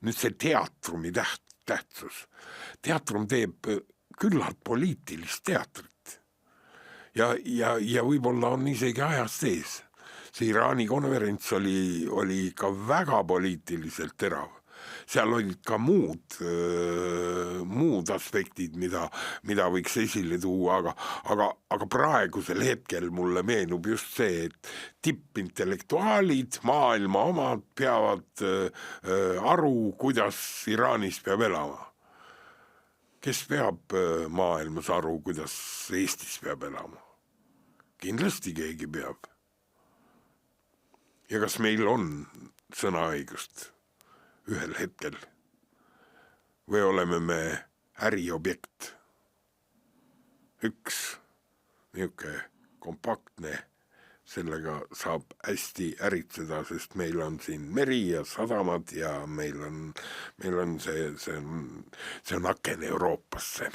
nüüd see teatrumi tähtsus. Teatrum teeb küllalt poliitilist teatrit ja võib-olla on isegi ajas sees. See Iraani konverents oli ikka väga poliitiliselt terav. Seal olid ka muud aspektid, mida võiks esile tuua, aga praegusel hetkel mulle meenub just see, et tippintellektuaalid, maailma omad peavad aru, kuidas Iraanis peab elama. Kes peab maailmas aru, kuidas Eestis peab elama? Kindlasti keegi peab. Ja kas meil on sõnaõigust ühel hetkel või oleme me äriobjekt? Üks niisugune kompaktne, sellega saab hästi äritseda, sest meil on siin meri ja sadamad ja meil on see on aken Euroopasse.